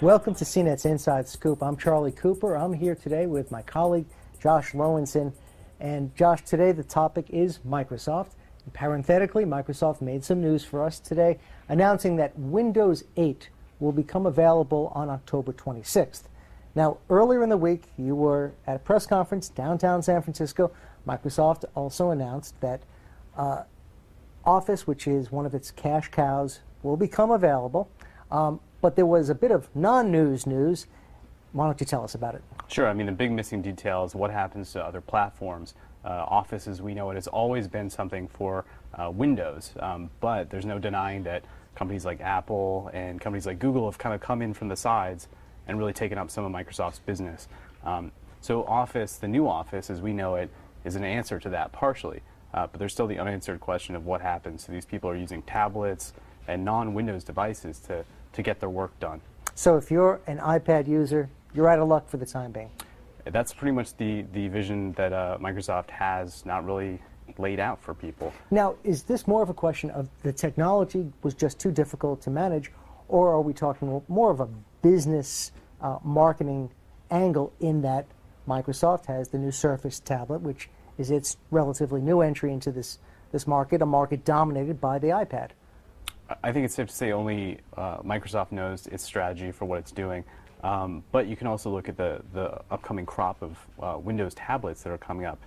Welcome to CNET's Inside Scoop. I'm Charlie Cooper. I'm here today with my colleague, Josh Lowenson. And Josh, today the topic is Microsoft. And parenthetically, Microsoft made some news for us today, announcing that Windows 8 will become available on October 26th. Now, earlier in the week, you were at a press conference downtown San Francisco. Microsoft also announced that Office, which is one of its cash cows, will become available. But there was a bit of non-news news. Why don't you tell us about it? Sure. I mean, the big missing detail is what happens to other platforms. Office, as we know it, has always been something for Windows, but there's no denying that companies like Apple and companies like Google have kind of come in from the sides and really taken up some of Microsoft's business. So Office, the new Office, as we know it, is an answer to that partially, but there's still the unanswered question of what happens to these people who are using tablets and non-Windows devices to get their work done. So if you're an iPad user, you're out of luck for the time being. That's pretty much the vision that Microsoft has not really laid out for people. Now, is this more of a question of the technology was just too difficult to manage, or are we talking more of a business marketing angle in that Microsoft has the new Surface tablet, which is its relatively new entry into this market, a market dominated by the iPad? I think it's safe to say only Microsoft knows its strategy for what it's doing. But you can also look at the upcoming crop of Windows tablets that are coming up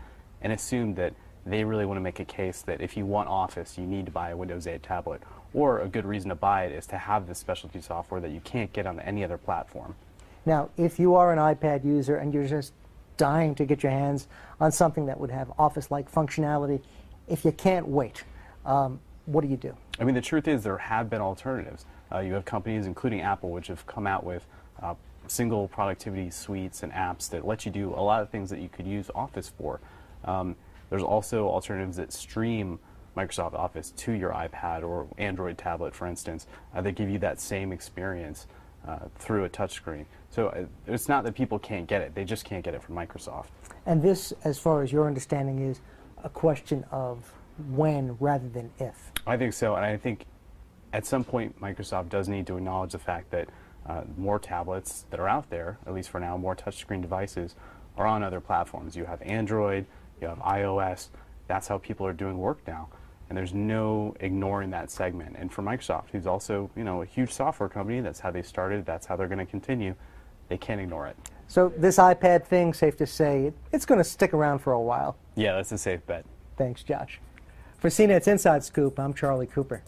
and assume that they really want to make a case that if you want Office, you need to buy a Windows 8 tablet. Or a good reason to buy it is to have this specialty software that you can't get on any other platform. Now, if you are an iPad user and you're just dying to get your hands on something that would have Office-like functionality, if you can't wait, what do you do? I mean, the truth is there have been alternatives. You have companies, including Apple, which have come out with single productivity suites and apps that let you do a lot of things that you could use Office for. There's also alternatives that stream Microsoft Office to your iPad or Android tablet, for instance, that give you that same experience through a touchscreen. So it's not that people can't get it, they just can't get it from Microsoft. And this, as far as your understanding, is a question of when rather than if. I think so, and I think at some point Microsoft does need to acknowledge the fact that more tablets that are out there, at least for now, more touchscreen devices, are on other platforms. You have Android, you have iOS. That's how people are doing work now, and there's no ignoring that segment. And for Microsoft, who's also a huge software company, that's how they started, that's how they're going to continue, they can't ignore it. So this iPad thing, safe to say, it's going to stick around for a while. Yeah, that's a safe bet. Thanks, Josh. For CNET's Inside Scoop, I'm Charlie Cooper.